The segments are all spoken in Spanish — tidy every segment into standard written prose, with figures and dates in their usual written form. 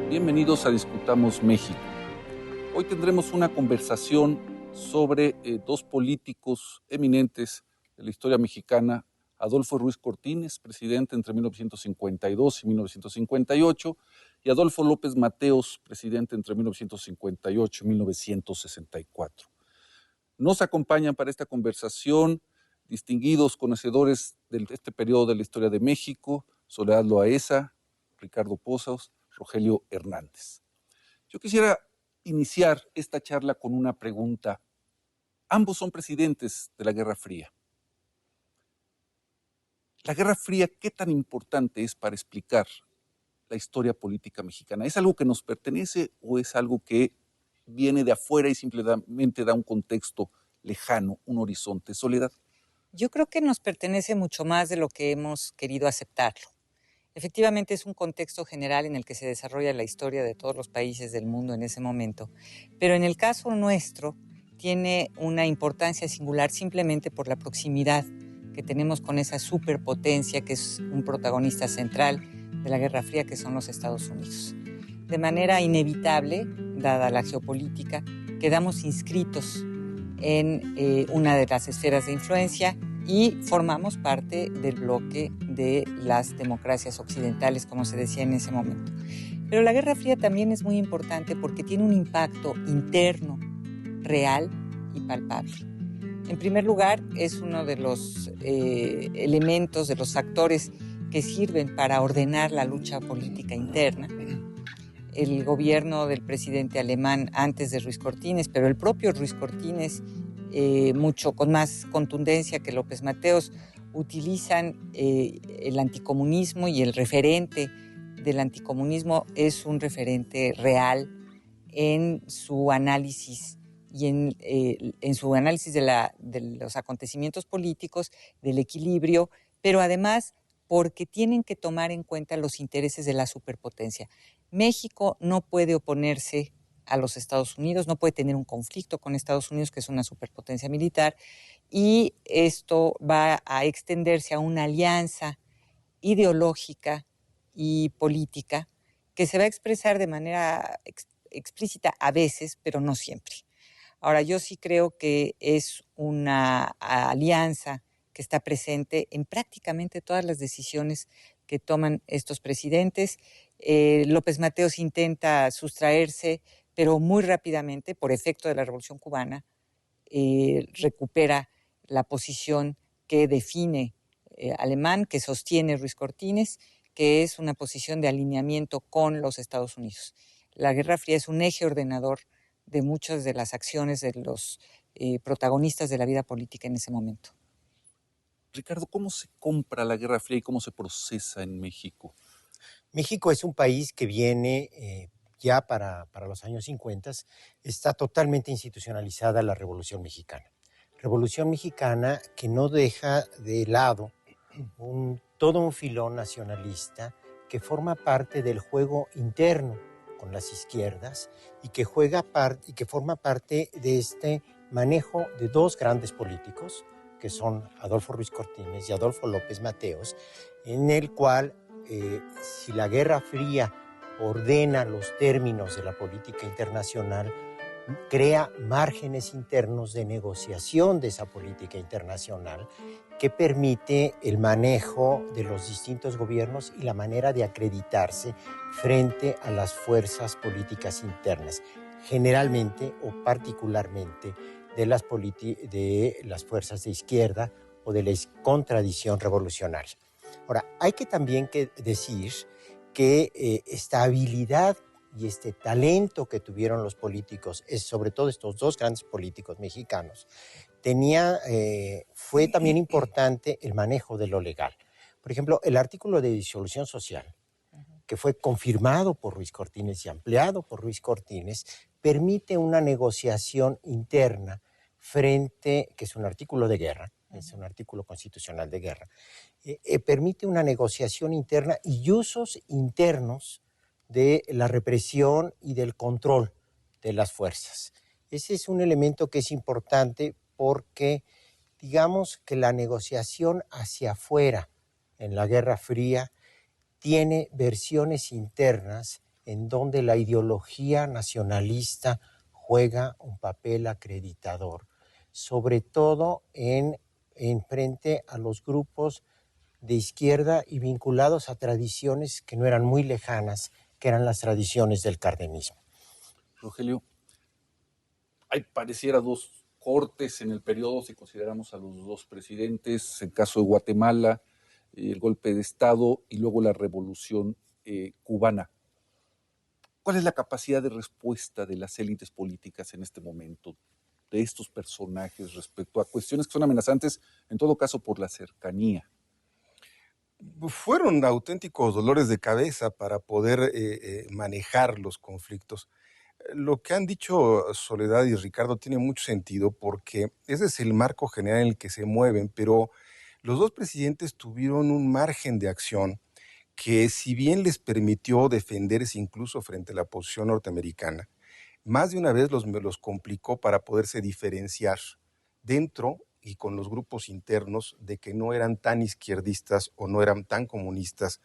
Bienvenidos a Discutamos México. Hoy tendremos una conversación sobre dos políticos eminentes de la historia mexicana, Adolfo Ruiz Cortines, presidente entre 1952 y 1958, y Adolfo López Mateos, presidente entre 1958 y 1964. Nos acompañan para esta conversación distinguidos conocedores de este periodo de la historia de México, Soledad Loaesa, Ricardo Pozos, Rogelio Hernández. Yo quisiera iniciar esta charla con una pregunta. Ambos son presidentes de la Guerra Fría. La Guerra Fría, ¿qué tan importante es para explicar la historia política mexicana? ¿Es algo que nos pertenece o es algo que viene de afuera y simplemente da un contexto lejano, un horizonte? Soledad. Yo creo que nos pertenece mucho más de lo que hemos querido aceptarlo. Efectivamente, es un contexto general en el que se desarrolla la historia de todos los países del mundo en ese momento, pero en el caso nuestro tiene una importancia singular simplemente por la proximidad que tenemos con esa superpotencia que es un protagonista central de la Guerra Fría, que son los Estados Unidos. De manera inevitable, dada la geopolítica, quedamos inscritos en una de las esferas de influencia y formamos parte del bloque de las democracias occidentales, como se decía en ese momento. Pero la Guerra Fría también es muy importante porque tiene un impacto interno, real y palpable. En primer lugar, es uno de los elementos, de los factores que sirven para ordenar la lucha política interna. El gobierno del presidente alemán antes de Ruiz Cortines, pero el propio Ruiz Cortines, mucho con más contundencia que López Mateos, utilizan el anticomunismo, y el referente del anticomunismo es un referente real en su análisis y en su análisis de los acontecimientos políticos, del equilibrio, pero además porque tienen que tomar en cuenta los intereses de la superpotencia. México no puede oponerse a los Estados Unidos, no puede tener un conflicto con Estados Unidos, que es una superpotencia militar, y esto va a extenderse a una alianza ideológica y política que se va a expresar de manera explícita a veces, pero no siempre. Ahora, yo sí creo que es una alianza que está presente en prácticamente todas las decisiones que toman estos presidentes. López Mateos intenta sustraerse, pero muy rápidamente, por efecto de la Revolución Cubana, recupera la posición que define Alemán, que sostiene Ruiz Cortines, que es una posición de alineamiento con los Estados Unidos. La Guerra Fría es un eje ordenador de muchas de las acciones de los protagonistas de la vida política en ese momento. Ricardo, ¿cómo se compra la Guerra Fría y cómo se procesa en México? México es un país que viene ya para los años 50, está totalmente institucionalizada la Revolución Mexicana. Revolución Mexicana que no deja de lado todo un filón nacionalista que forma parte del juego interno con las izquierdas y que forma parte de este manejo de dos grandes políticos, que son Adolfo Ruiz Cortines y Adolfo López Mateos, en el cual si la Guerra Fría ordena los términos de la política internacional, crea márgenes internos de negociación de esa política internacional que permite el manejo de los distintos gobiernos y la manera de acreditarse frente a las fuerzas políticas internas, generalmente o particularmente de las fuerzas de izquierda o de la contradicción revolucionaria. Ahora, hay que también decir que esta habilidad y este talento que tuvieron los políticos, sobre todo estos dos grandes políticos mexicanos, fue también importante el manejo de lo legal. Por ejemplo, el artículo de disolución social, que fue confirmado por Ruiz Cortines y ampliado por Ruiz Cortines, permite una negociación interna que es un artículo de guerra, es un artículo constitucional de guerra, permite una negociación interna y usos internos de la represión y del control de las fuerzas. Ese es un elemento que es importante porque digamos que la negociación hacia afuera en la Guerra Fría tiene versiones internas en donde la ideología nacionalista juega un papel acreditador, sobre todo en frente a los grupos de izquierda y vinculados a tradiciones que no eran muy lejanas, que eran las tradiciones del cardenismo. Rogelio, hay pareciera dos cortes en el periodo, si consideramos a los dos presidentes, el caso de Guatemala, el golpe de Estado y luego la revolución cubana. ¿Cuál es la capacidad de respuesta de las élites políticas en este momento, de estos personajes respecto a cuestiones que son amenazantes, en todo caso por la cercanía? Fueron auténticos dolores de cabeza para poder manejar los conflictos. Lo que han dicho Soledad y Ricardo tiene mucho sentido porque ese es el marco general en el que se mueven, pero los dos presidentes tuvieron un margen de acción que, si bien les permitió defenderse incluso frente a la posición norteamericana, más de una vez los complicó para poderse diferenciar dentro y con los grupos internos de que no eran tan izquierdistas o no eran tan comunistas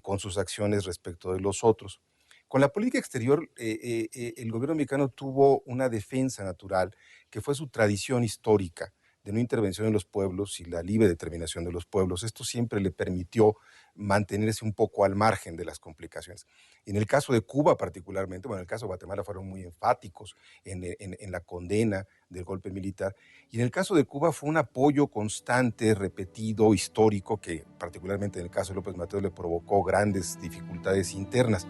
con sus acciones respecto de los otros. Con la política exterior, el gobierno mexicano tuvo una defensa natural, que fue su tradición histórica de no intervención en los pueblos y la libre determinación de los pueblos. Esto siempre le permitió mantenerse un poco al margen de las complicaciones. En el caso de Cuba particularmente, bueno, en el caso de Guatemala fueron muy enfáticos en la condena del golpe militar, y en el caso de Cuba fue un apoyo constante, repetido, histórico, que particularmente en el caso de López Mateos le provocó grandes dificultades internas.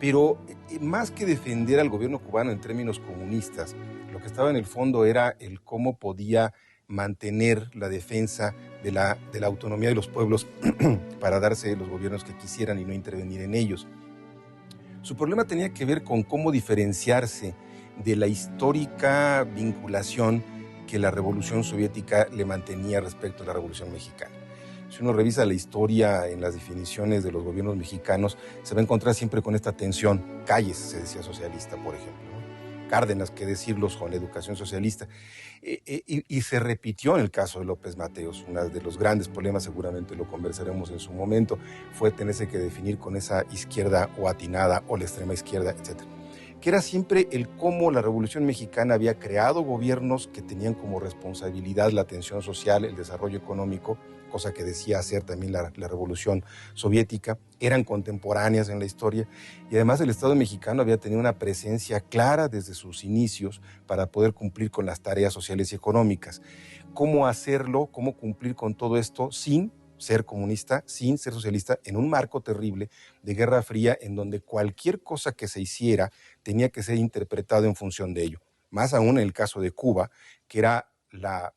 Pero más que defender al gobierno cubano en términos comunistas, lo que estaba en el fondo era el cómo podía mantener la defensa de la autonomía de los pueblos para darse los gobiernos que quisieran y no intervenir en ellos. Su problema tenía que ver con cómo diferenciarse de la histórica vinculación que la Revolución Soviética le mantenía respecto a la Revolución Mexicana. Si uno revisa la historia en las definiciones de los gobiernos mexicanos, se va a encontrar siempre con esta tensión. Calles, se decía socialista, por ejemplo, ¿no? Cárdenas, qué decirlos, con la educación socialista. Y se repitió en el caso de López Mateos. Uno de los grandes problemas, seguramente lo conversaremos en su momento, fue tenerse que definir con esa izquierda o atinada o la extrema izquierda, etc. Que era siempre el cómo la Revolución Mexicana había creado gobiernos que tenían como responsabilidad la atención social, el desarrollo económico, cosa que decía hacer también la Revolución Soviética, eran contemporáneas en la historia, y además el Estado mexicano había tenido una presencia clara desde sus inicios para poder cumplir con las tareas sociales y económicas. ¿Cómo hacerlo? ¿Cómo cumplir con todo esto sin ser comunista, sin ser socialista, en un marco terrible de Guerra Fría, en donde cualquier cosa que se hiciera tenía que ser interpretado en función de ello? Más aún en el caso de Cuba, que era la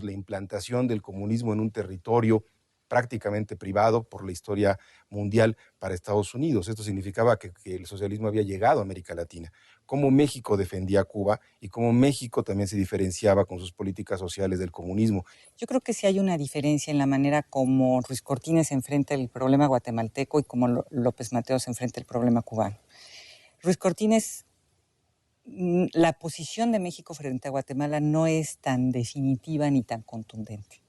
implantación del comunismo en un territorio prácticamente privado por la historia mundial para Estados Unidos. Esto significaba que el socialismo había llegado a América Latina. Cómo México defendía a Cuba y cómo México también se diferenciaba con sus políticas sociales del comunismo. Yo creo que sí hay una diferencia en la manera como Ruiz Cortines enfrenta el problema guatemalteco y como López Mateos enfrenta el problema cubano. Ruiz Cortines, la posición de México frente a Guatemala no es tan definitiva ni tan contundente.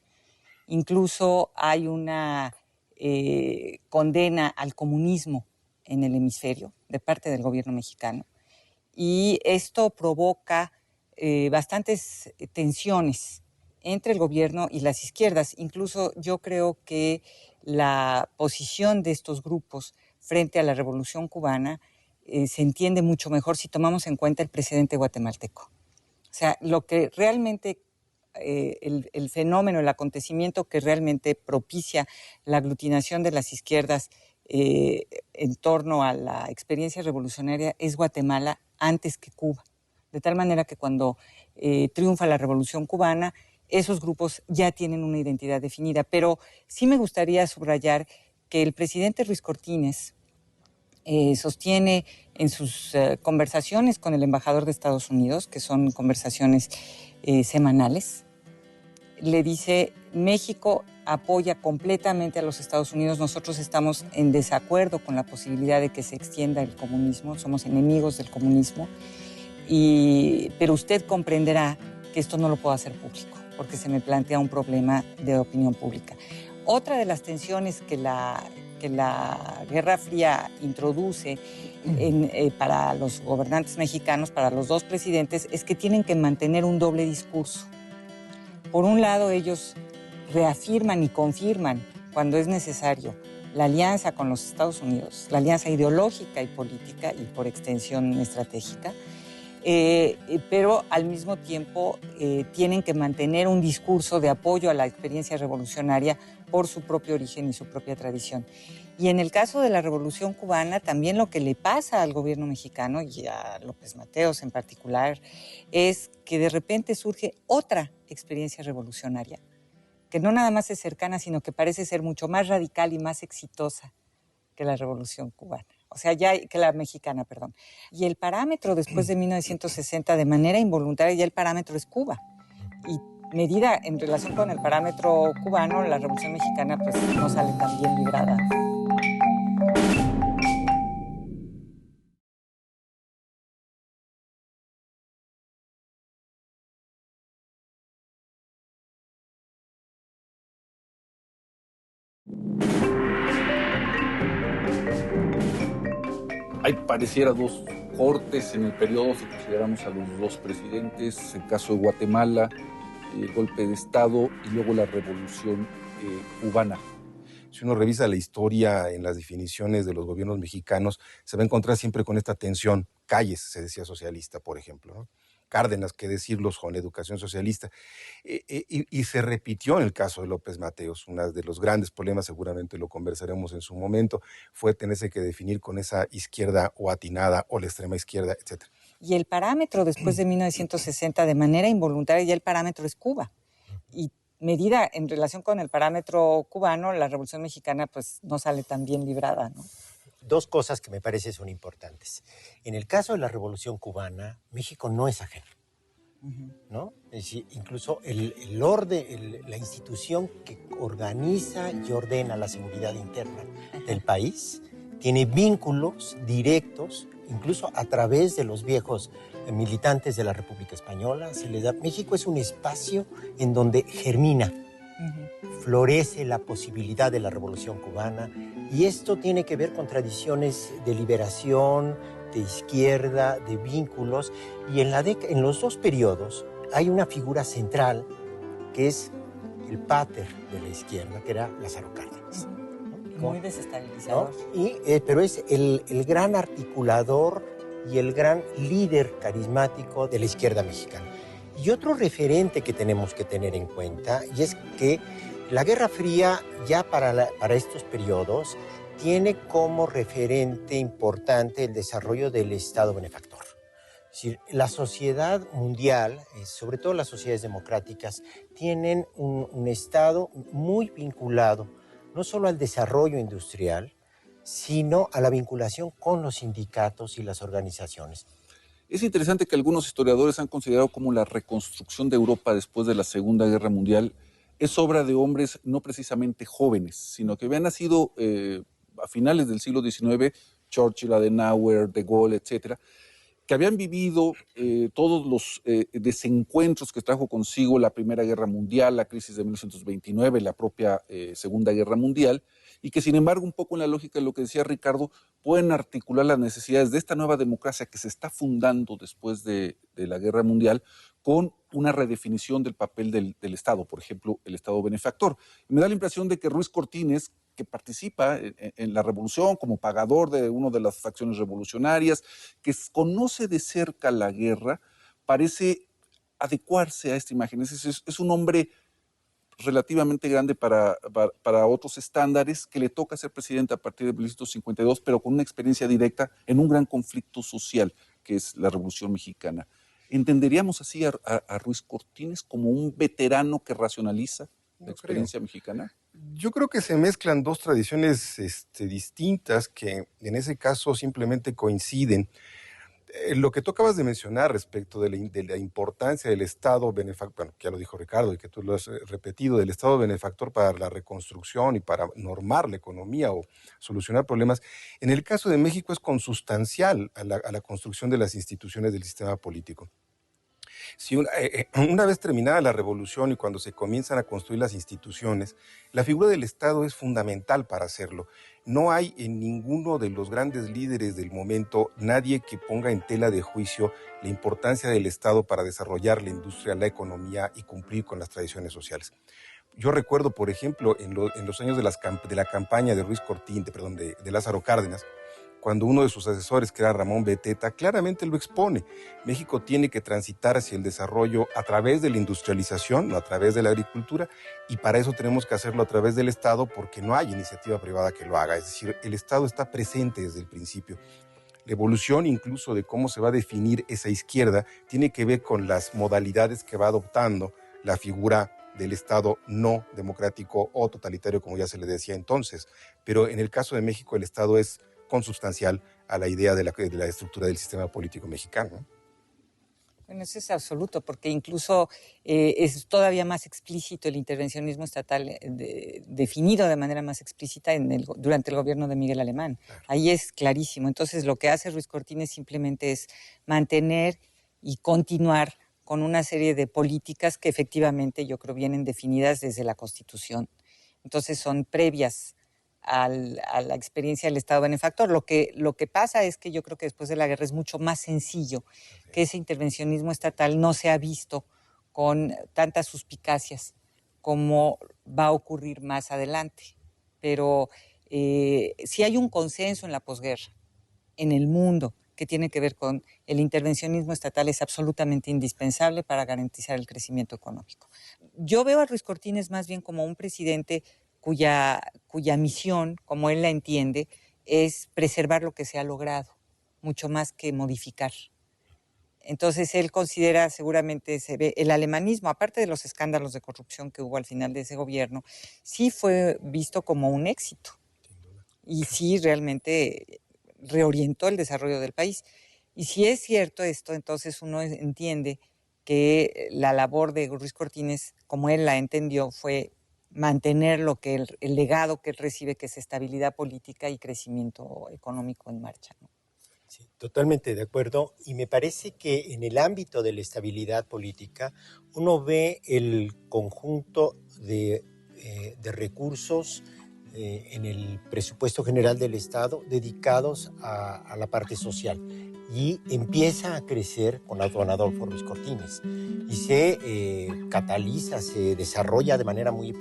Incluso hay una condena al comunismo en el hemisferio de parte del gobierno mexicano, y esto provoca bastantes tensiones entre el gobierno y las izquierdas. Incluso yo creo que la posición de estos grupos frente a la Revolución Cubana se entiende mucho mejor si tomamos en cuenta el precedente guatemalteco. O sea, lo que realmente, el fenómeno, el acontecimiento que realmente propicia la aglutinación de las izquierdas en torno a la experiencia revolucionaria es Guatemala antes que Cuba. De tal manera que cuando triunfa la Revolución Cubana, esos grupos ya tienen una identidad definida. Pero sí me gustaría subrayar que el presidente Ruiz Cortines sostiene en sus conversaciones con el embajador de Estados Unidos, que son conversaciones semanales, le dice: México apoya completamente a los Estados Unidos, nosotros estamos en desacuerdo con la posibilidad de que se extienda el comunismo, somos enemigos del comunismo, pero usted comprenderá que esto no lo puedo hacer público, porque se me plantea un problema de opinión pública. Otra de las tensiones que la que la Guerra Fría introduce para los gobernantes mexicanos, para los dos presidentes, es que tienen que mantener un doble discurso. Por un lado, ellos reafirman y confirman, cuando es necesario, la alianza con los Estados Unidos, la alianza ideológica y política y por extensión estratégica, pero al mismo tiempo tienen que mantener un discurso de apoyo a la experiencia revolucionaria por su propio origen y su propia tradición. Y en el caso de la Revolución Cubana, también lo que le pasa al gobierno mexicano y a López Mateos en particular es que de repente surge otra experiencia revolucionaria, que no nada más es cercana, sino que parece ser mucho más radical y más exitosa que la Revolución Cubana. O sea, que la mexicana, perdón. Y el parámetro después de 1960, de manera involuntaria, ya el parámetro es Cuba. Y medida en relación con el parámetro cubano, la Revolución Mexicana pues no sale tan bien librada. Hay pareciera dos cortes en el periodo, si consideramos a los dos presidentes, el caso de Guatemala, el golpe de Estado y luego la Revolución Cubana. Si uno revisa la historia en las definiciones de los gobiernos mexicanos, se va a encontrar siempre con esta tensión. Calles, se decía socialista, por ejemplo, ¿no? Cárdenas, qué decirlos, con la educación socialista. Y se repitió en el caso de López Mateos. Uno de los grandes problemas, seguramente lo conversaremos en su momento, fue tenerse que definir con esa izquierda o atinada o la extrema izquierda, etc. Y el parámetro después de 1960, de manera involuntaria, ya el parámetro es Cuba. Y medida en relación con el parámetro cubano, la Revolución Mexicana pues no sale tan bien librada, ¿no? Dos cosas que me parece son importantes. En el caso de la Revolución Cubana, México no es ajeno, ¿no? Es decir, incluso el orden, la institución que organiza y ordena la seguridad interna del país tiene vínculos directos, incluso a través de los viejos militantes de la República Española. México es un espacio en donde germina, florece la posibilidad de la Revolución Cubana, y esto tiene que ver con tradiciones de liberación, de izquierda, de vínculos, y en los dos periodos hay una figura central que es el pater de la izquierda, que era Lázaro Cárdenas. Muy desestabilizador. ¿No? Pero es el gran articulador y el gran líder carismático de la izquierda mexicana. Y otro referente que tenemos que tener en cuenta, y es que la Guerra Fría ya para estos periodos tiene como referente importante el desarrollo del Estado benefactor. Es decir, la sociedad mundial, sobre todo las sociedades democráticas, tienen un Estado muy vinculado no solo al desarrollo industrial, sino a la vinculación con los sindicatos y las organizaciones. Es interesante que algunos historiadores han considerado como la reconstrucción de Europa después de la Segunda Guerra Mundial es obra de hombres no precisamente jóvenes, sino que habían nacido a finales del siglo XIX, Churchill, Adenauer, De Gaulle, etcétera, que habían vivido todos los desencuentros que trajo consigo la Primera Guerra Mundial, la crisis de 1929, la propia Segunda Guerra Mundial, y que sin embargo, un poco en la lógica de lo que decía Ricardo, pueden articular las necesidades de esta nueva democracia que se está fundando después de la Guerra Mundial con una redefinición del papel del Estado, por ejemplo, el Estado benefactor. Y me da la impresión de que Ruiz Cortines, que participa en la revolución como pagador de una de las facciones revolucionarias, que conoce de cerca la guerra, parece adecuarse a esta imagen. Es un hombre relativamente grande para otros estándares, que le toca ser presidente a partir de 1952, pero con una experiencia directa en un gran conflicto social, que es la Revolución Mexicana. ¿Entenderíamos así a Ruiz Cortines como un veterano que racionaliza la experiencia mexicana? Yo creo que se mezclan dos tradiciones distintas que en ese caso simplemente coinciden. Lo que tú acabas de mencionar respecto de la importancia del Estado benefactor, bueno, que ya lo dijo Ricardo y que tú lo has repetido, del Estado benefactor para la reconstrucción y para normar la economía o solucionar problemas, en el caso de México es consustancial a la construcción de las instituciones del sistema político. Si una vez terminada la revolución y cuando se comienzan a construir las instituciones, la figura del Estado es fundamental para hacerlo. No hay en ninguno de los grandes líderes del momento nadie que ponga en tela de juicio la importancia del Estado para desarrollar la industria, la economía y cumplir con las tradiciones sociales. Yo recuerdo, por ejemplo, en los años de la campaña de Ruiz Cortín, de Lázaro Cárdenas, cuando uno de sus asesores, que era Ramón Beteta, claramente lo expone. México tiene que transitar hacia el desarrollo a través de la industrialización, no a través de la agricultura, y para eso tenemos que hacerlo a través del Estado, porque no hay iniciativa privada que lo haga. Es decir, el Estado está presente desde el principio. La evolución incluso de cómo se va a definir esa izquierda tiene que ver con las modalidades que va adoptando la figura del Estado no democrático o totalitario, como ya se le decía entonces. Pero en el caso de México, el Estado es consubstancial a la idea de la estructura del sistema político mexicano. Bueno, eso es absoluto, porque incluso es todavía más explícito el intervencionismo estatal, definido de manera más explícita durante el gobierno de Miguel Alemán. Claro. Ahí es clarísimo. Entonces, lo que hace Ruiz Cortines simplemente es mantener y continuar con una serie de políticas que efectivamente yo creo vienen definidas desde la Constitución. Entonces, son previas a la experiencia del Estado benefactor. Lo que pasa es que yo creo que después de la guerra es mucho más sencillo que ese intervencionismo estatal no se ha visto con tantas suspicacias como va a ocurrir más adelante. Pero sí hay un consenso en la posguerra, en el mundo, que tiene que ver con el intervencionismo estatal es absolutamente indispensable para garantizar el crecimiento económico. Yo veo a Ruiz Cortines más bien como un presidente cuya misión, como él la entiende, es preservar lo que se ha logrado, mucho más que modificar. Entonces él considera, seguramente se ve, el alemanismo, aparte de los escándalos de corrupción que hubo al final de ese gobierno, sí fue visto como un éxito. Y sí realmente reorientó el desarrollo del país. Y si es cierto esto, entonces uno entiende que la labor de Ruiz Cortines, como él la entendió, fue mantener el legado que él recibe, que es estabilidad política y crecimiento económico en marcha, ¿no? Sí, totalmente de acuerdo. Y me parece que en el ámbito de la estabilidad política uno ve el conjunto de recursos en el presupuesto general del Estado dedicados a la parte social, y empieza a crecer con don Adolfo Ruiz Cortines y se cataliza, se desarrolla de manera muy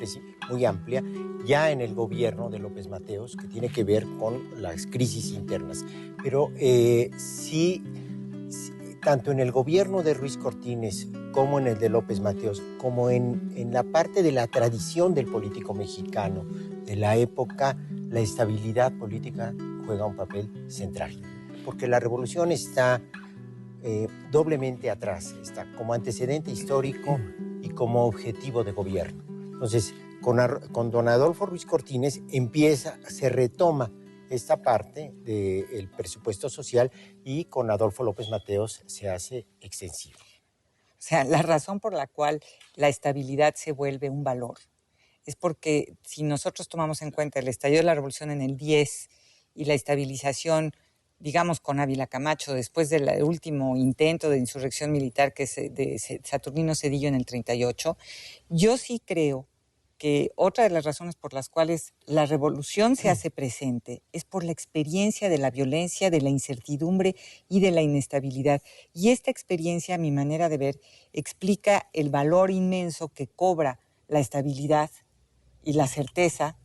amplia ya en el gobierno de López Mateos, que tiene que ver con las crisis internas. Pero sí, tanto en el gobierno de Ruiz Cortines como en el de López Mateos, como en la parte de la tradición del político mexicano de la época, la estabilidad política juega un papel central, porque la revolución está doblemente atrás, está como antecedente histórico y como objetivo de gobierno. Entonces, con don Adolfo Ruiz Cortines se retoma esta parte del presupuesto social, y con Adolfo López Mateos se hace extensivo. O sea, la razón por la cual la estabilidad se vuelve un valor es porque si nosotros tomamos en cuenta el estallido de la revolución en el 10 y la estabilización, digamos, con Ávila Camacho, después del último intento de insurrección militar que es de Saturnino Cedillo en el 38, yo sí creo que otra de las razones por las cuales la revolución se hace presente es por la experiencia de la violencia, de la incertidumbre y de la inestabilidad. Y esta experiencia, a mi manera de ver, explica el valor inmenso que cobra la estabilidad y la certeza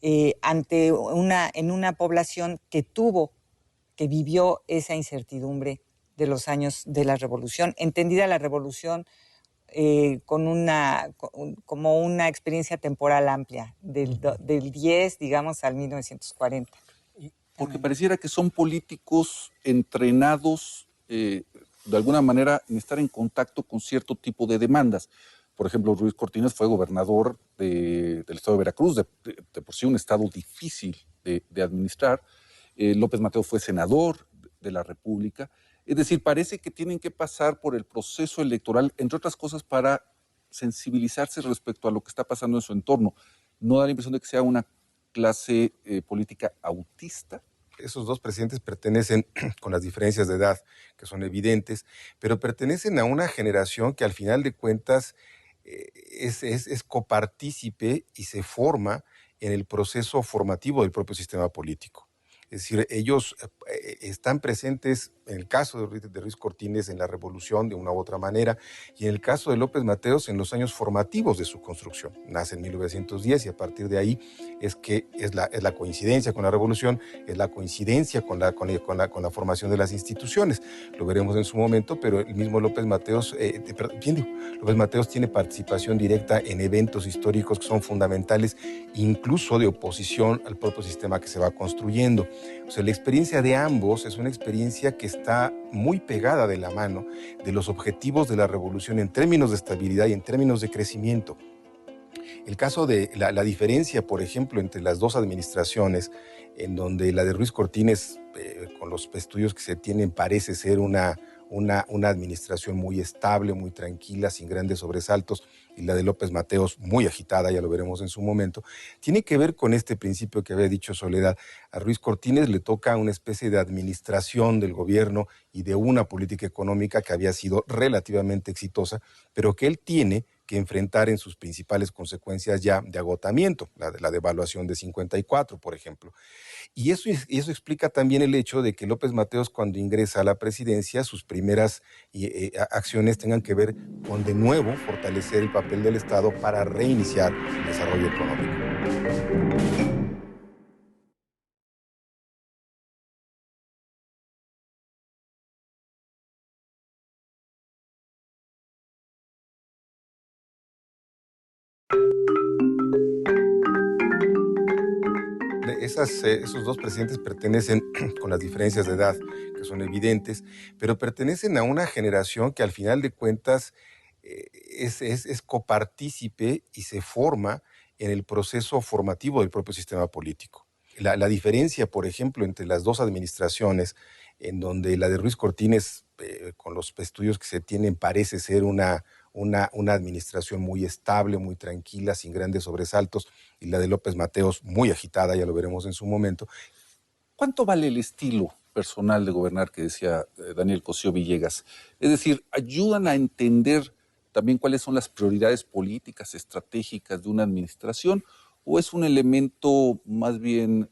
en una población que vivió esa incertidumbre de los años de la revolución, entendida la revolución como una experiencia temporal amplia, del 10, digamos, al 1940. Porque pareciera que son políticos entrenados de alguna manera en estar en contacto con cierto tipo de demandas. Por ejemplo, Ruiz Cortines fue gobernador del estado de Veracruz, de por sí un estado difícil de administrar. López Mateos fue senador de la República. Es decir, parece que tienen que pasar por el proceso electoral, entre otras cosas, para sensibilizarse respecto a lo que está pasando en su entorno. ¿No da la impresión de que sea una clase política autista? Esos dos presidentes pertenecen, con las diferencias de edad que son evidentes, pero pertenecen a una generación que al final de cuentas es copartícipe y se forma en el proceso formativo del propio sistema político. Es decir, ellos están presentes, en el caso de Ruiz Cortines, en la revolución de una u otra manera, y en el caso de López Mateos, en los años formativos de su construcción. Nace en 1910 y a partir de ahí es la coincidencia con la revolución, es la coincidencia con la formación de las instituciones. Lo veremos en su momento, pero el mismo López Mateos, López Mateos tiene participación directa en eventos históricos que son fundamentales, incluso de oposición al propio sistema que se va construyendo. O sea, la experiencia de ambos es una experiencia que está muy pegada de la mano de los objetivos de la revolución en términos de estabilidad y en términos de crecimiento. El caso de la diferencia, por ejemplo, entre las dos administraciones, en donde la de Ruiz Cortines, con los estudios que se tienen, parece ser una administración muy estable, muy tranquila, sin grandes sobresaltos, y la de López Mateos muy agitada, ya lo veremos en su momento, tiene que ver con este principio que había dicho Soledad. A Ruiz Cortines le toca una especie de administración del gobierno y de una política económica que había sido relativamente exitosa, pero que él tiene que enfrentar en sus principales consecuencias ya de agotamiento, la devaluación de 54, por ejemplo. Y eso explica también el hecho de que López Mateos, cuando ingresa a la presidencia, sus primeras acciones tengan que ver con de nuevo fortalecer el papel del Estado para reiniciar el desarrollo económico. Esos dos presidentes pertenecen, con las diferencias de edad que son evidentes, pero pertenecen a una generación que al final de cuentas es copartícipe y se forma en el proceso formativo del propio sistema político. La diferencia, por ejemplo, entre las dos administraciones, en donde la de Ruiz Cortines, con los estudios que se tienen, parece ser una administración muy estable, muy tranquila, sin grandes sobresaltos, y la de López Mateos muy agitada, ya lo veremos en su momento. ¿Cuánto vale el estilo personal de gobernar que decía Daniel Cosío Villegas? Es decir, ¿ayudan a entender también cuáles son las prioridades políticas, estratégicas de una administración, o es un elemento más bien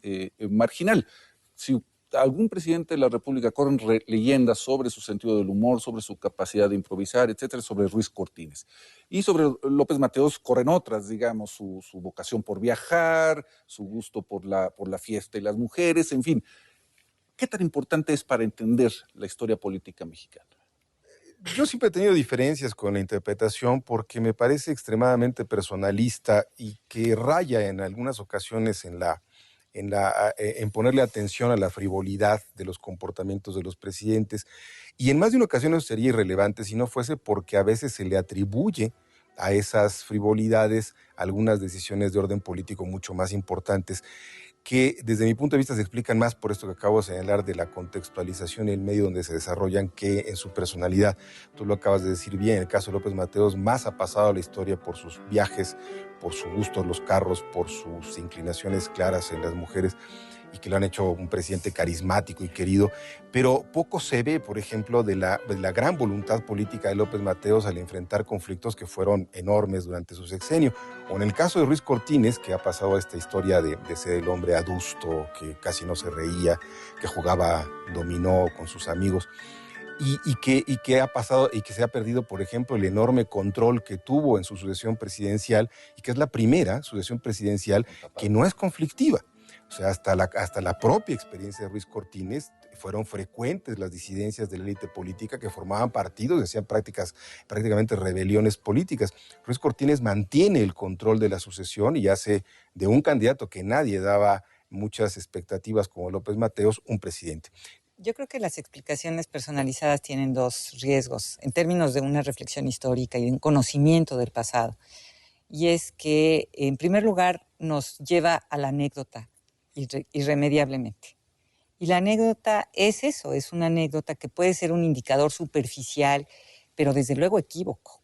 marginal? Si algún presidente de la República corren leyendas sobre su sentido del humor, sobre su capacidad de improvisar, etcétera, sobre Ruiz Cortines. Y sobre López Mateos corren otras, digamos, su vocación por viajar, su gusto por la fiesta y las mujeres, en fin. ¿Qué tan importante es para entender la historia política mexicana? Yo siempre he tenido diferencias con la interpretación porque me parece extremadamente personalista y que raya en algunas ocasiones en ponerle atención a la frivolidad de los comportamientos de los presidentes. Y en más de una ocasión eso sería irrelevante si no fuese porque a veces se le atribuye a esas frivolidades algunas decisiones de orden político mucho más importantes, que desde mi punto de vista se explican más por esto que acabo de señalar de la contextualización y el medio donde se desarrollan que en su personalidad. Tú lo acabas de decir bien, el caso de López Mateos más ha pasado a la historia por sus viajes, por su gusto en los carros, por sus inclinaciones claras en las mujeres, y que lo han hecho un presidente carismático y querido, pero poco se ve, por ejemplo, de la gran voluntad política de López Mateos al enfrentar conflictos que fueron enormes durante su sexenio. O en el caso de Ruiz Cortines, que ha pasado a esta historia de ser el hombre adusto, que casi no se reía, que jugaba dominó con sus amigos, y que ha pasado y que se ha perdido, por ejemplo, el enorme control que tuvo en su sucesión presidencial, y que es la primera sucesión presidencial que no es conflictiva. O sea, hasta la propia experiencia de Ruiz Cortines fueron frecuentes las disidencias de la élite política que formaban partidos y hacían prácticamente rebeliones políticas. Ruiz Cortines mantiene el control de la sucesión y hace de un candidato que nadie daba muchas expectativas como López Mateos un presidente. Yo creo que las explicaciones personalizadas tienen dos riesgos en términos de una reflexión histórica y de un conocimiento del pasado. Y es que, en primer lugar, nos lleva a la anécdota irremediablemente. Y la anécdota es eso, es una anécdota que puede ser un indicador superficial, pero desde luego equívoco,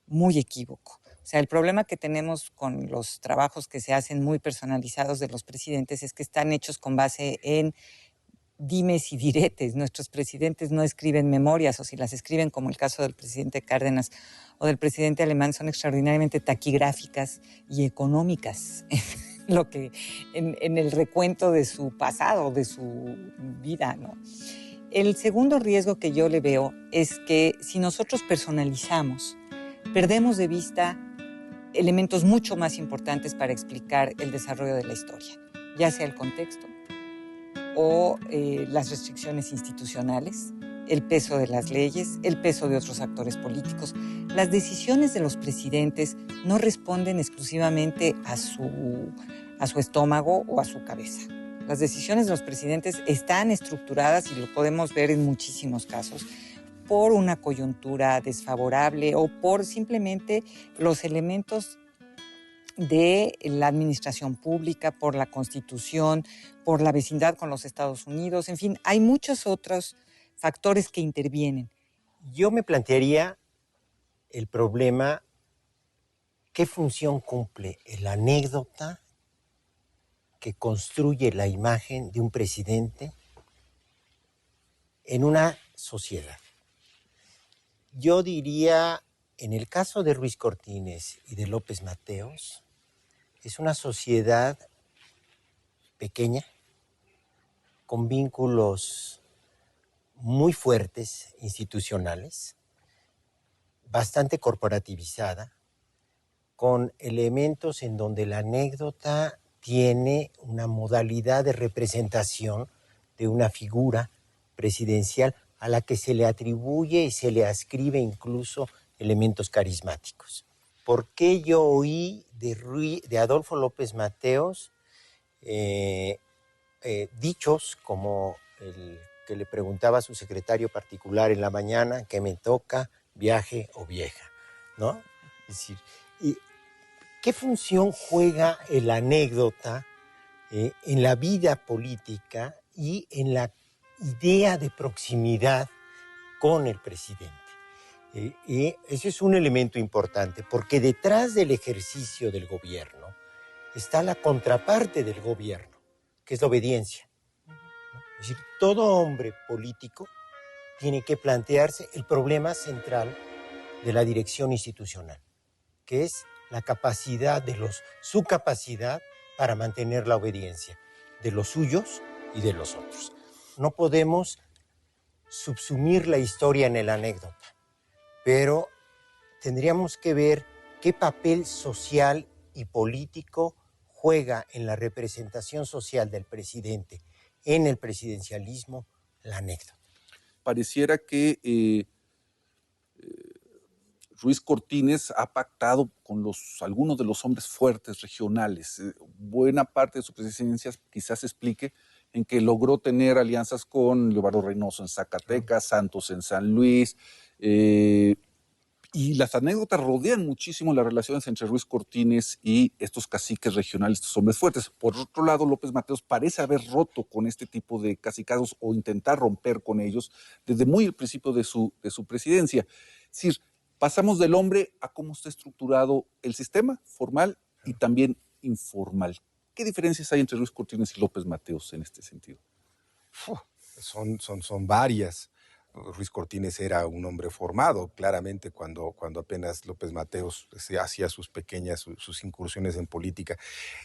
muy equívoco. O sea, el problema que tenemos con los trabajos que se hacen muy personalizados de los presidentes es que están hechos con base en dimes y diretes. Nuestros presidentes no escriben memorias, o si las escriben, como el caso del presidente Cárdenas o del presidente alemán, son extraordinariamente taquigráficas y económicas en el recuento de su pasado, de su vida, ¿no? El segundo riesgo que yo le veo es que si nosotros personalizamos, perdemos de vista elementos mucho más importantes para explicar el desarrollo de la historia, ya sea el contexto o las restricciones institucionales, el peso de las leyes, el peso de otros actores políticos. Las decisiones de los presidentes no responden exclusivamente a su estómago o a su cabeza. Las decisiones de los presidentes están estructuradas, y lo podemos ver en muchísimos casos, por una coyuntura desfavorable o por simplemente los elementos de la administración pública, por la Constitución, por la vecindad con los Estados Unidos. En fin, hay muchos otros factores que intervienen. Yo me plantearía el problema, ¿qué función cumple la anécdota que construye la imagen de un presidente en una sociedad? Yo diría, en el caso de Ruiz Cortines y de López Mateos, es una sociedad pequeña, con vínculos muy fuertes institucionales, bastante corporativizada, con elementos en donde la anécdota tiene una modalidad de representación de una figura presidencial a la que se le atribuye y se le ascribe incluso elementos carismáticos. ¿Por qué yo oí de Adolfo López Mateos dichos como el que le preguntaba a su secretario particular en la mañana, ¿qué me toca, viaje o vieja? ¿No? Es decir, ¿qué función juega la anécdota en la vida política y en la idea de proximidad con el presidente? Y ese es un elemento importante, porque detrás del ejercicio del gobierno está la contraparte del gobierno, que es la obediencia, ¿no? Es decir, todo hombre político tiene que plantearse el problema central de la dirección institucional, que es la capacidad su capacidad para mantener la obediencia de los suyos y de los otros. No podemos subsumir la historia en la anécdota, pero tendríamos que ver qué papel social y político juega en la representación social del presidente, en el presidencialismo, la anécdota. Pareciera que Ruiz Cortines ha pactado con algunos de los hombres fuertes regionales. Buena parte de su presidencia quizás se explique en que logró tener alianzas con Leobardo Reynoso en Zacatecas, Santos en San Luis, y las anécdotas rodean muchísimo las relaciones entre Ruiz Cortines y estos caciques regionales, estos hombres fuertes. Por otro lado, López Mateos parece haber roto con este tipo de cacicazgos o intentar romper con ellos desde muy el principio de su presidencia. Es decir, pasamos del hombre a cómo está estructurado el sistema formal y también informal. ¿Qué diferencias hay entre Ruiz Cortines y López Mateos en este sentido? Son varias. Ruiz Cortines era un hombre formado, claramente, cuando apenas López Mateos hacía sus incursiones en política.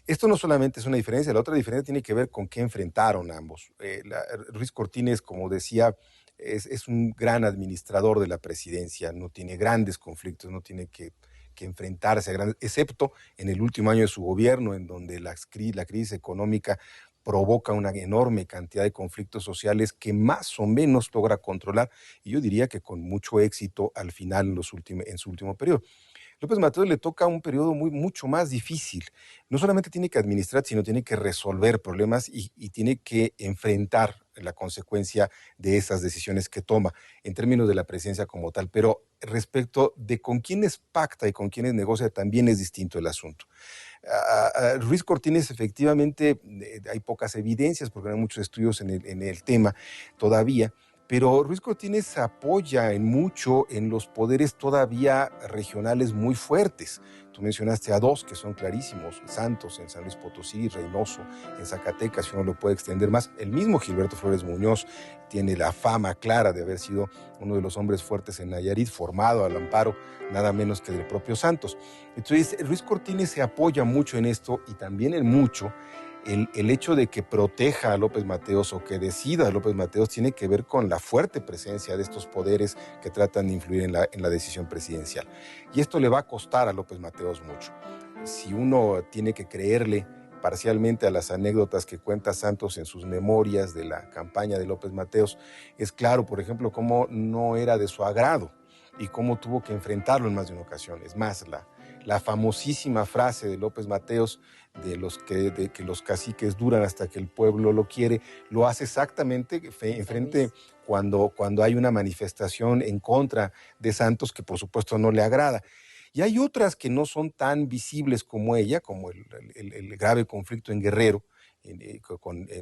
Esto no solamente es una diferencia, la otra diferencia tiene que ver con qué enfrentaron ambos. Ruiz Cortines, como decía, es un gran administrador de la presidencia, no tiene grandes conflictos, no tiene que enfrentarse a grandes, excepto en el último año de su gobierno, en donde la crisis económica provoca una enorme cantidad de conflictos sociales que más o menos logra controlar, y yo diría que con mucho éxito al final en su último periodo. López Mateos le toca un periodo mucho más difícil. No solamente tiene que administrar, sino tiene que resolver problemas y tiene que enfrentar la consecuencia de esas decisiones que toma en términos de la presidencia como tal. Pero respecto de con quiénes pacta y con quiénes negocia, también es distinto el asunto. Ruiz Cortines, efectivamente, hay pocas evidencias porque no hay muchos estudios en el tema todavía, pero Ruiz Cortines se apoya en mucho en los poderes todavía regionales muy fuertes. Tú mencionaste a dos que son clarísimos: Santos en San Luis Potosí, Reynoso en Zacatecas, si uno lo puede extender más. El mismo Gilberto Flores Muñoz tiene la fama clara de haber sido uno de los hombres fuertes en Nayarit, formado al amparo nada menos que del propio Santos. Entonces, Ruiz Cortines se apoya mucho en esto, y también en mucho el hecho de que proteja a López Mateos o que decida a López Mateos tiene que ver con la fuerte presencia de estos poderes que tratan de influir en la decisión presidencial. Y esto le va a costar a López Mateos mucho. Si uno tiene que creerle parcialmente a las anécdotas que cuenta Santos en sus memorias de la campaña de López Mateos, es claro, por ejemplo, cómo no era de su agrado y cómo tuvo que enfrentarlo en más de una ocasión. Es más, la famosísima frase de López Mateos de que los caciques duran hasta que el pueblo lo quiere, lo hace exactamente enfrente cuando hay una manifestación en contra de Santos que por supuesto no le agrada. Y hay otras que no son tan visibles como ella, como el grave conflicto en Guerrero,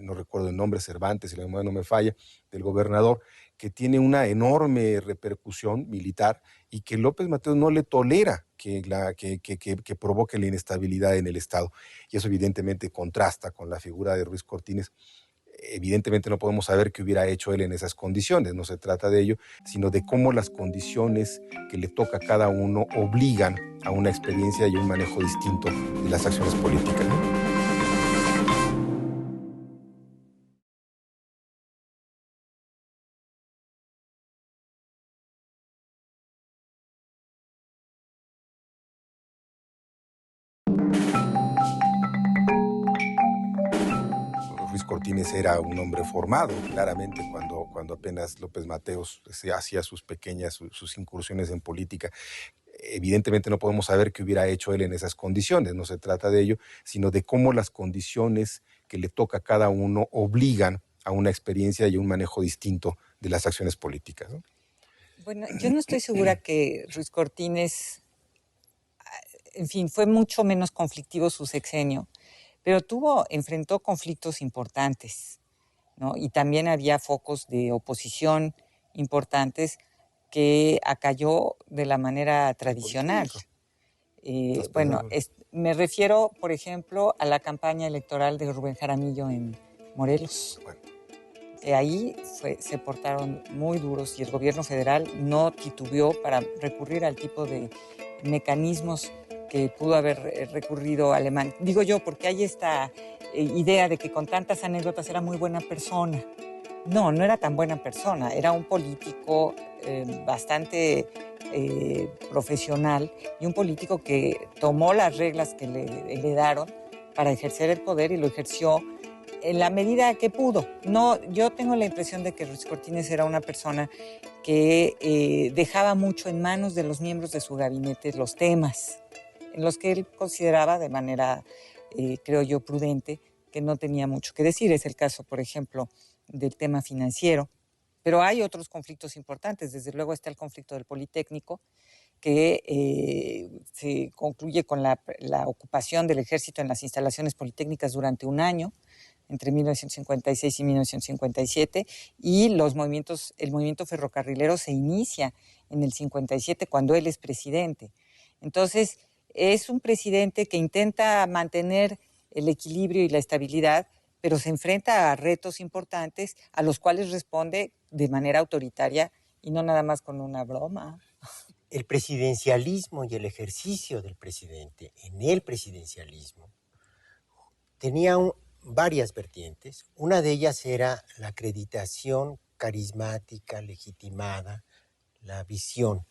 no recuerdo el nombre, Cervantes, si la memoria no me falla, del gobernador, que tiene una enorme repercusión militar y que López Mateos no le tolera que provoque la inestabilidad en el Estado. Y eso evidentemente contrasta con la figura de Ruiz Cortines. Evidentemente no podemos saber qué hubiera hecho él en esas condiciones, no se trata de ello, sino de cómo las condiciones que le toca a cada uno obligan a una experiencia y un manejo distinto de las acciones políticas, ¿no? Ruiz Cortines era un hombre formado, claramente, cuando apenas López Mateos hacía sus incursiones en política. Evidentemente no podemos saber qué hubiera hecho él en esas condiciones, no se trata de ello, sino de cómo las condiciones que le toca a cada uno obligan a una experiencia y un manejo distinto de las acciones políticas, ¿no? Bueno, yo no estoy segura que Ruiz Cortines, en fin, fue mucho menos conflictivo su sexenio, pero enfrentó conflictos importantes, ¿no? Y también había focos de oposición importantes que acalló de la manera tradicional. Bueno, me refiero, por ejemplo, a la campaña electoral de Rubén Jaramillo en Morelos. Bueno. Ahí se portaron muy duros y el gobierno federal no titubeó para recurrir al tipo de mecanismos que pudo haber recurrido Alemán. Digo yo, porque hay esta idea de que con tantas anécdotas era muy buena persona. No era tan buena persona, era un político bastante profesional y un político que tomó las reglas que le daron para ejercer el poder y lo ejerció en la medida que pudo. No, yo tengo la impresión de que Ruiz Cortines era una persona que dejaba mucho en manos de los miembros de su gabinete los temas en los que él consideraba de manera, creo yo, prudente, que no tenía mucho que decir. Es el caso, por ejemplo, del tema financiero. Pero hay otros conflictos importantes. Desde luego está el conflicto del Politécnico, que se concluye con la ocupación del ejército en las instalaciones politécnicas durante un año, entre 1956 y 1957, y el movimiento ferrocarrilero se inicia en el 57, cuando él es presidente. Entonces, es un presidente que intenta mantener el equilibrio y la estabilidad, pero se enfrenta a retos importantes a los cuales responde de manera autoritaria y no nada más con una broma. El presidencialismo y el ejercicio del presidente en el presidencialismo tenía varias vertientes. Una de ellas era la acreditación carismática, legitimada, la visión.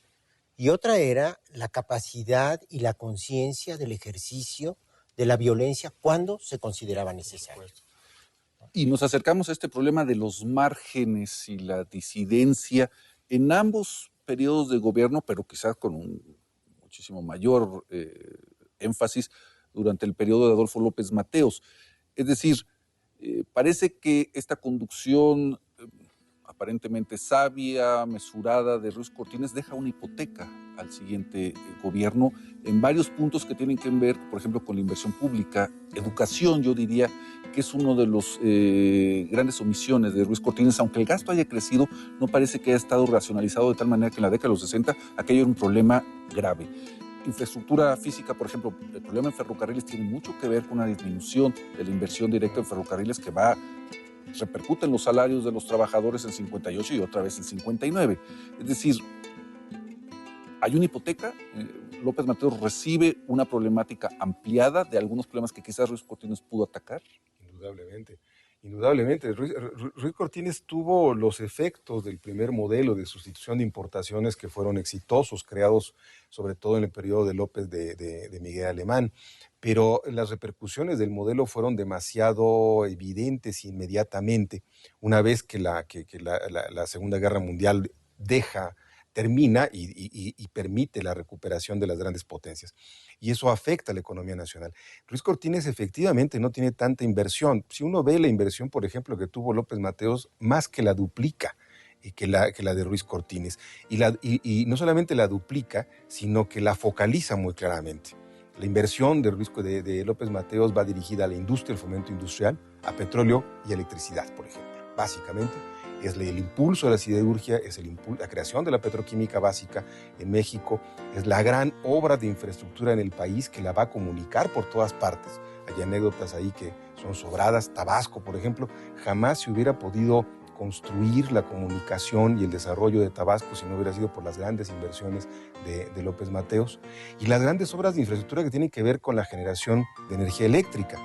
Y otra era la capacidad y la conciencia del ejercicio de la violencia cuando se consideraba necesario. Y nos acercamos a este problema de los márgenes y la disidencia en ambos periodos de gobierno, pero quizás con un muchísimo mayor énfasis durante el periodo de Adolfo López Mateos. Es decir, parece que esta conducción aparentemente sabia, mesurada de Ruiz Cortines deja una hipoteca al siguiente gobierno en varios puntos que tienen que ver, por ejemplo, con la inversión pública, educación, yo diría que es uno de los grandes omisiones de Ruiz Cortines. Aunque el gasto haya crecido, no parece que haya estado racionalizado de tal manera que en la década de los 60 aquello era un problema grave. Infraestructura física, por ejemplo, el problema en ferrocarriles tiene mucho que ver con una disminución de la inversión directa en ferrocarriles que repercute en los salarios de los trabajadores en 58 y otra vez en 59. Es decir, hay una hipoteca. López Mateos recibe una problemática ampliada de algunos problemas que quizás Ruiz Cortines pudo atacar. Indudablemente. Indudablemente, Ruiz Cortines tuvo los efectos del primer modelo de sustitución de importaciones que fueron exitosos, creados sobre todo en el periodo de López de Miguel Alemán, pero las repercusiones del modelo fueron demasiado evidentes inmediatamente, una vez que la Segunda Guerra Mundial termina y permite la recuperación de las grandes potencias. Y eso afecta a la economía nacional. Ruiz Cortines efectivamente no tiene tanta inversión. Si uno ve la inversión, por ejemplo, que tuvo López Mateos, más que la duplica que la de Ruiz Cortines. Y no solamente la duplica, sino que la focaliza muy claramente. La inversión de López Mateos va dirigida a la industria, el fomento industrial, a petróleo y electricidad, por ejemplo. Básicamente, es el impulso de la siderurgia, es la creación de la petroquímica básica en México, es la gran obra de infraestructura en el país que la va a comunicar por todas partes. Hay anécdotas ahí que son sobradas. Tabasco, por ejemplo, jamás se hubiera podido construir la comunicación y el desarrollo de Tabasco si no hubiera sido por las grandes inversiones de López Mateos y las grandes obras de infraestructura que tienen que ver con la generación de energía eléctrica.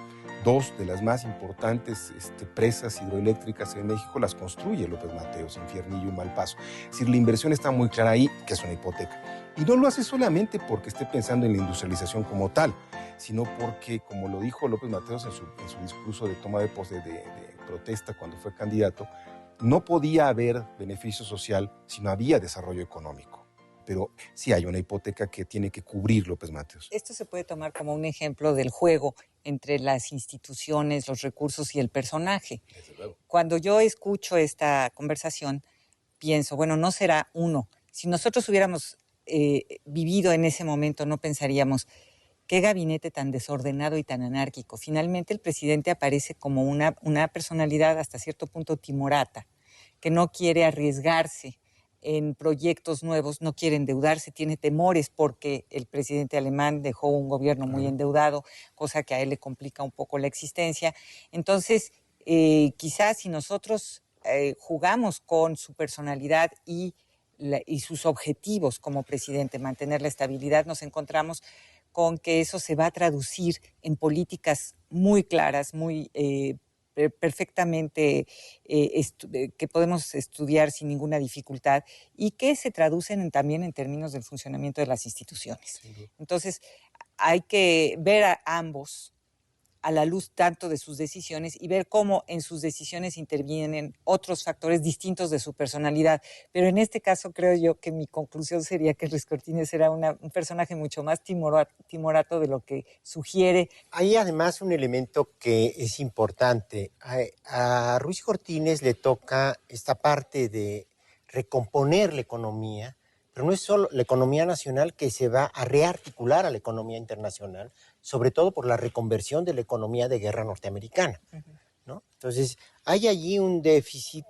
Dos de las más importantes presas hidroeléctricas en México las construye López Mateos, Infiernillo y Malpaso. Es decir, la inversión está muy clara ahí, que es una hipoteca. Y no lo hace solamente porque esté pensando en la industrialización como tal, sino porque, como lo dijo López Mateos en su discurso de toma de protesta cuando fue candidato, no podía haber beneficio social si no había desarrollo económico. Pero sí hay una hipoteca que tiene que cubrir López Mateos. Esto se puede tomar como un ejemplo del juego entre las instituciones, los recursos y el personaje. Desde luego. Cuando yo escucho esta conversación, pienso, bueno, no será uno. Si nosotros hubiéramos vivido en ese momento, no pensaríamos, qué gabinete tan desordenado y tan anárquico. Finalmente, el presidente aparece como una personalidad hasta cierto punto timorata, que no quiere arriesgarse en proyectos nuevos, no quiere endeudarse, tiene temores porque el presidente alemán dejó un gobierno muy endeudado, cosa que a él le complica un poco la existencia. Entonces, quizás si nosotros jugamos con su personalidad y sus objetivos como presidente, mantener la estabilidad, nos encontramos con que eso se va a traducir en políticas muy claras, muy perfectamente que podemos estudiar sin ninguna dificultad y que se traducen también en términos del funcionamiento de las instituciones. Sí. Entonces, hay que ver a ambos a la luz tanto de sus decisiones y ver cómo en sus decisiones intervienen otros factores distintos de su personalidad. Pero en este caso creo yo que mi conclusión sería que Ruiz Cortines era un personaje mucho más timorato de lo que sugiere. Hay además un elemento que es importante. A Ruiz Cortines le toca esta parte de recomponer la economía, pero no es solo la economía nacional que se va a rearticular a la economía internacional, sobre todo por la reconversión de la economía de guerra norteamericana, ¿no? Entonces, hay allí un déficit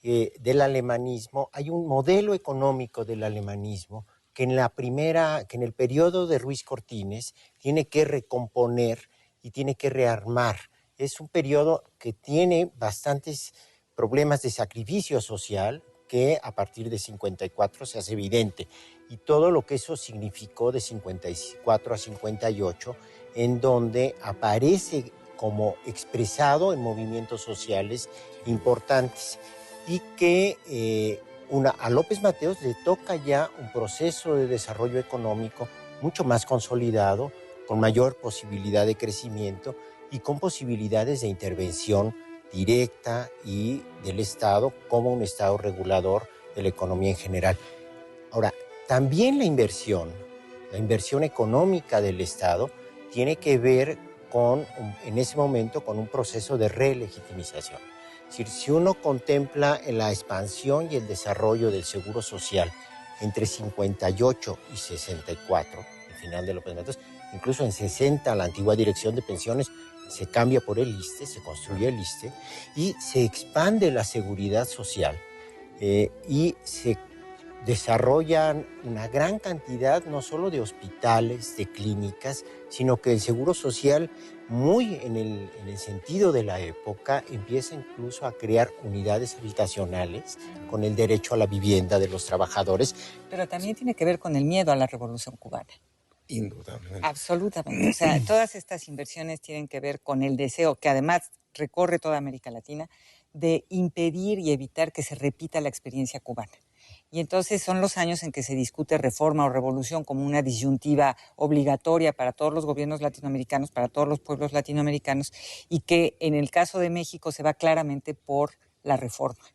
del alemanismo, hay un modelo económico del alemanismo que en el periodo de Ruiz Cortines tiene que recomponer y tiene que rearmar. Es un periodo que tiene bastantes problemas de sacrificio social que a partir de 54 se hace evidente, y todo lo que eso significó de 54 a 58, en donde aparece como expresado en movimientos sociales importantes, y que a López Mateos le toca ya un proceso de desarrollo económico mucho más consolidado, con mayor posibilidad de crecimiento y con posibilidades de intervención directa y del Estado como un Estado regulador de la economía en general. Ahora, también la inversión económica del Estado tiene que ver en ese momento con un proceso de relegitimización. Es Es decir, si uno contempla la expansión y el desarrollo del seguro social entre 58 y 64, el final de López Mateos, incluso en 60 la antigua Dirección de Pensiones se cambia por el ISSSTE, se construye el ISSSTE y se expande la seguridad social y se desarrollan una gran cantidad no solo de hospitales, de clínicas, sino que el seguro social, muy en el sentido de la época, empieza incluso a crear unidades habitacionales con el derecho a la vivienda de los trabajadores. Pero también tiene que ver con el miedo a la Revolución Cubana. Indudablemente. Absolutamente. O sea, todas estas inversiones tienen que ver con el deseo, que además recorre toda América Latina, de impedir y evitar que se repita la experiencia cubana. Y entonces son los años en que se discute reforma o revolución como una disyuntiva obligatoria para todos los gobiernos latinoamericanos, para todos los pueblos latinoamericanos, y que en el caso de México se va claramente por la reforma.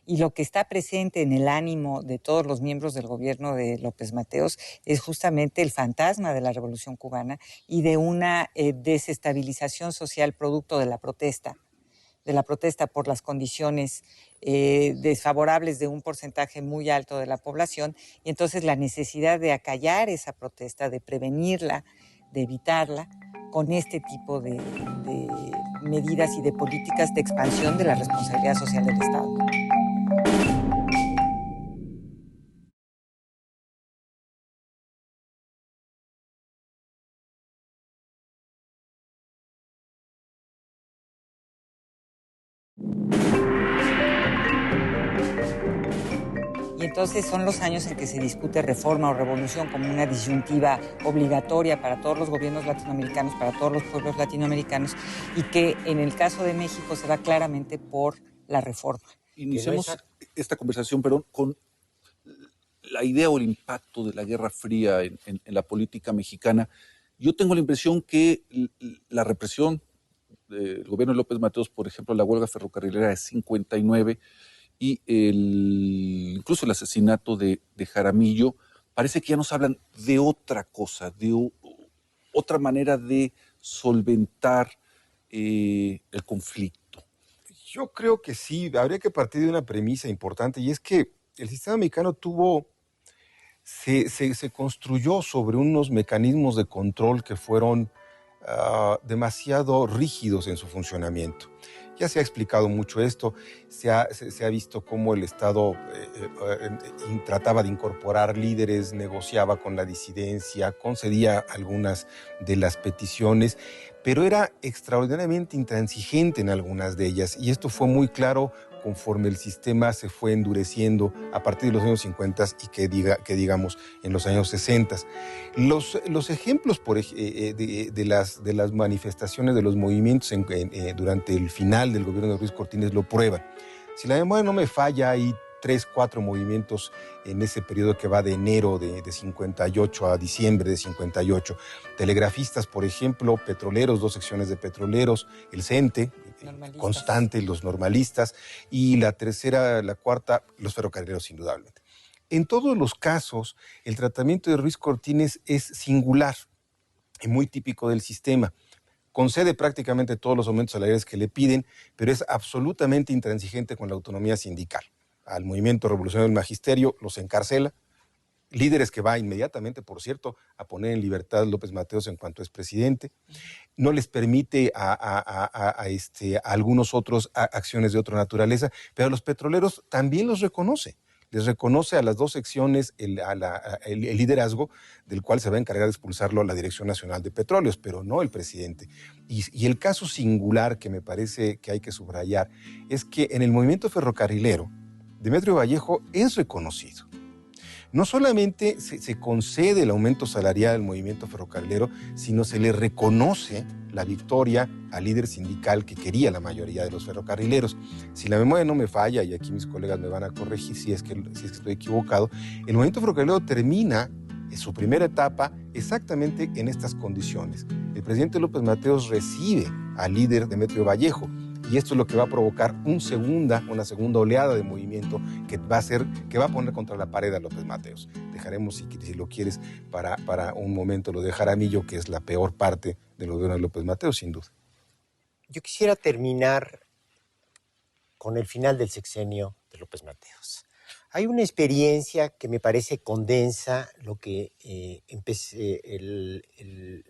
Y lo que está presente en el ánimo de todos los miembros del gobierno de López Mateos es justamente el fantasma de la Revolución Cubana y de una desestabilización social producto de la protesta por las condiciones desfavorables de un porcentaje muy alto de la población, y entonces la necesidad de acallar esa protesta, de prevenirla, de evitarla, con este tipo de medidas y de políticas de expansión de la responsabilidad social del Estado. Y entonces son los años en que se discute reforma o revolución como una disyuntiva obligatoria para todos los gobiernos latinoamericanos, para todos los pueblos latinoamericanos, y que en el caso de México se va claramente por la reforma. Iniciamos esta conversación, perdón, con la idea o el impacto de la Guerra Fría en la política mexicana. Yo tengo la impresión que la represión del gobierno de López Mateos, por ejemplo, la huelga ferrocarrilera de 59 y incluso el asesinato de Jaramillo, parece que ya nos hablan de otra cosa, de otra manera de solventar el conflicto. Yo creo que sí, habría que partir de una premisa importante, y es que el sistema mexicano se construyó sobre unos mecanismos de control que fueron demasiado rígidos en su funcionamiento. Ya se ha explicado mucho esto, se ha visto cómo el Estado trataba de incorporar líderes, negociaba con la disidencia, concedía algunas de las peticiones, pero era extraordinariamente intransigente en algunas de ellas, y esto fue muy claro conforme el sistema se fue endureciendo a partir de los años 50 y que digamos en los años 60. Los ejemplos de las manifestaciones, de los movimientos durante el final del gobierno de Ruiz Cortines lo prueban. Si la memoria no me falla, hay 3, 4 movimientos en ese periodo que va de enero de 58 a diciembre de 58. Telegrafistas, por ejemplo, petroleros, 2 secciones de petroleros, el CENTE, Constante, los normalistas, y la cuarta, los ferrocarrileros, indudablemente. En todos los casos, el tratamiento de Ruiz Cortines es singular y muy típico del sistema. Concede prácticamente todos los aumentos salariales que le piden, pero es absolutamente intransigente con la autonomía sindical. Al movimiento revolucionario del magisterio los encarcela, líderes que va inmediatamente, por cierto, a poner en libertad López Mateos en cuanto es presidente. No les permite a algunos otros acciones de otra naturaleza, pero a los petroleros también los reconoce. Les reconoce a las 2 secciones el liderazgo del cual se va a encargar de expulsarlo a la Dirección Nacional de Petróleos, pero no el presidente. Y el caso singular que me parece que hay que subrayar es que en el movimiento ferrocarrilero, Demetrio Vallejo es reconocido. No solamente se concede el aumento salarial al movimiento ferrocarrilero, sino se le reconoce la victoria al líder sindical que quería la mayoría de los ferrocarrileros. Si la memoria no me falla, y aquí mis colegas me van a corregir si es que estoy equivocado, el movimiento ferrocarrilero termina en su primera etapa exactamente en estas condiciones. El presidente López Mateos recibe al líder Demetrio Vallejo, y esto es lo que va a provocar una segunda oleada de movimiento que va a poner contra la pared a López Mateos. Dejaremos, si lo quieres, para un momento lo de Jaramillo, que es la peor parte del gobierno de López Mateos, sin duda. Yo quisiera terminar con el final del sexenio de López Mateos. Hay una experiencia que me parece condensa lo que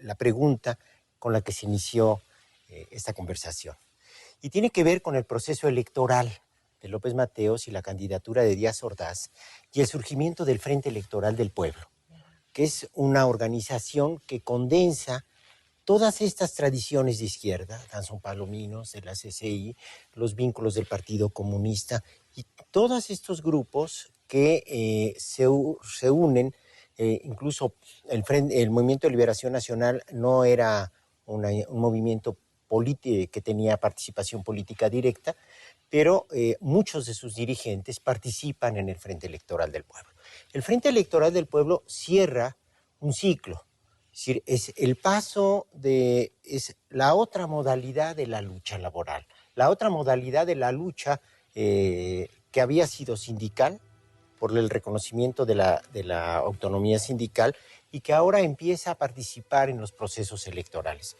la pregunta con la que se inició esta conversación. Y tiene que ver con el proceso electoral de López Mateos y la candidatura de Díaz Ordaz y el surgimiento del Frente Electoral del Pueblo, que es una organización que condensa todas estas tradiciones de izquierda, Danzón Palominos, de la CCI, los vínculos del Partido Comunista y todos estos grupos que se unen, incluso el Movimiento de Liberación Nacional no era un movimiento que tenía participación política directa, pero muchos de sus dirigentes participan en el Frente Electoral del Pueblo. El Frente Electoral del Pueblo cierra un ciclo, es decir, es la otra modalidad de la lucha laboral, la otra modalidad de la lucha que había sido sindical por el reconocimiento de la autonomía sindical y que ahora empieza a participar en los procesos electorales.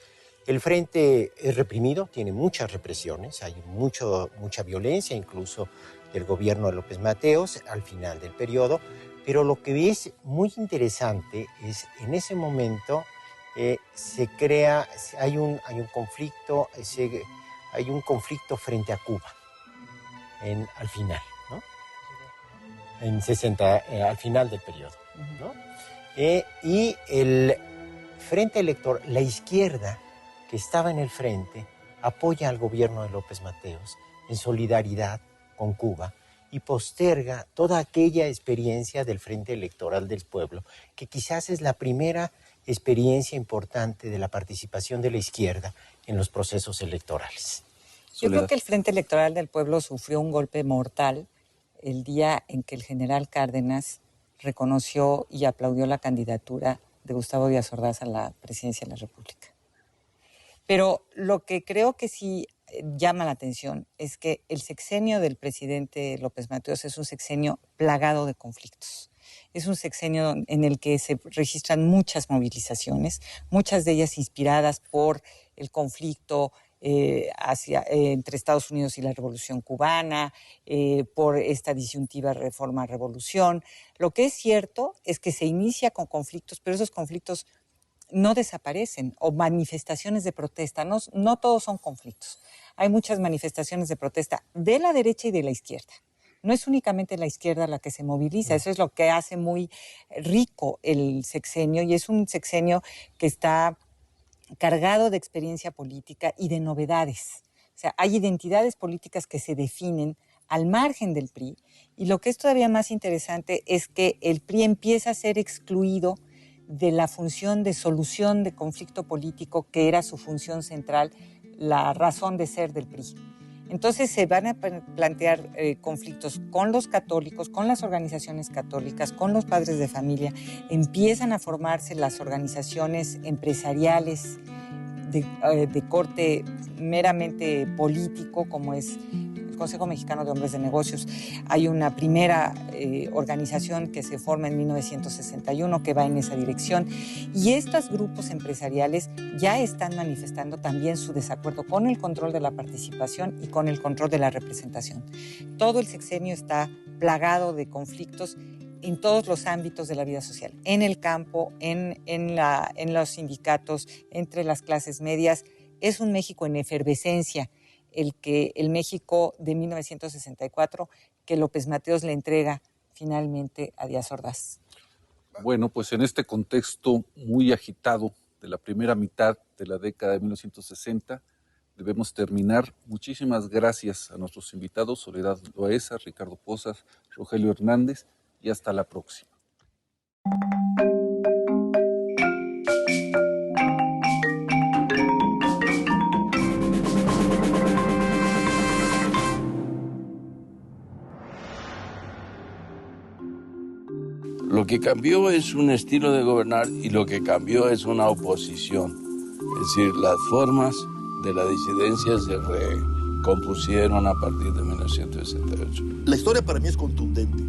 El frente es reprimido, tiene muchas represiones, hay mucha violencia incluso del gobierno de López Mateos al final del periodo, pero lo que es muy interesante es en ese momento hay un conflicto frente a Cuba al final, ¿no? Al final del periodo, ¿no? Y el frente electoral, la izquierda que estaba en el frente, apoya al gobierno de López Mateos en solidaridad con Cuba y posterga toda aquella experiencia del Frente Electoral del Pueblo, que quizás es la primera experiencia importante de la participación de la izquierda en los procesos electorales. Yo creo que el Frente Electoral del Pueblo sufrió un golpe mortal el día en que el general Cárdenas reconoció y aplaudió la candidatura de Gustavo Díaz Ordaz a la presidencia de la República. Pero lo que creo que sí llama la atención es que el sexenio del presidente López Mateos es un sexenio plagado de conflictos. Es un sexenio en el que se registran muchas movilizaciones, muchas de ellas inspiradas por el conflicto entre Estados Unidos y la Revolución Cubana, por esta disyuntiva reforma-revolución. Lo que es cierto es que se inicia con conflictos, pero esos conflictos no desaparecen, o manifestaciones de protesta. No todos son conflictos. Hay muchas manifestaciones de protesta de la derecha y de la izquierda. No es únicamente la izquierda la que se moviliza. Eso es lo que hace muy rico el sexenio, y es un sexenio que está cargado de experiencia política y de novedades. O sea, hay identidades políticas que se definen al margen del PRI, y lo que es todavía más interesante es que el PRI empieza a ser excluido de la función de solución de conflicto político, que era su función central, la razón de ser del PRI. Entonces se van a plantear conflictos con los católicos, con las organizaciones católicas, con los padres de familia. Empiezan a formarse las organizaciones empresariales de corte meramente político, como es el Consejo Mexicano de Hombres de Negocios. Hay una primera organización que se forma en 1961 que va en esa dirección, y estos grupos empresariales ya están manifestando también su desacuerdo con el control de la participación y con el control de la representación. Todo el sexenio está plagado de conflictos en todos los ámbitos de la vida social, en el campo, en los sindicatos, entre las clases medias. Es un México en efervescencia, el México de 1964 que López Mateos le entrega finalmente a Díaz Ordaz. Bueno, pues en este contexto muy agitado de la primera mitad de la década de 1960, debemos terminar. Muchísimas gracias a nuestros invitados, Soledad Loaesa, Ricardo Pozas, Rogelio Hernández, y hasta la próxima. Lo que cambió es un estilo de gobernar, y lo que cambió es una oposición. Es decir, las formas de la disidencia se recompusieron a partir de 1968. La historia para mí es contundente.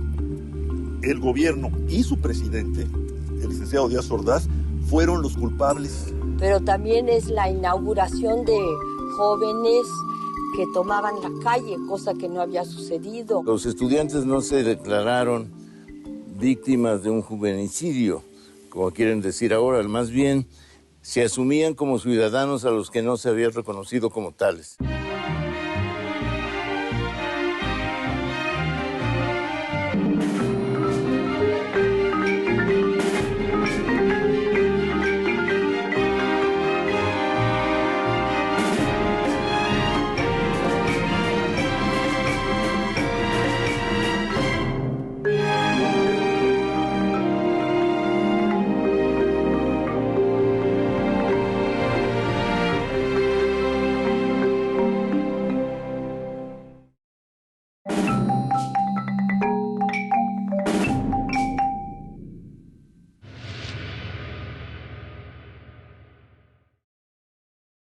El gobierno y su presidente, el licenciado Díaz Ordaz, fueron los culpables. Pero también es la inauguración de jóvenes que tomaban la calle, cosa que no había sucedido. Los estudiantes no se declararon víctimas de un juvenicidio, como quieren decir ahora, más bien se asumían como ciudadanos a los que no se había reconocido como tales.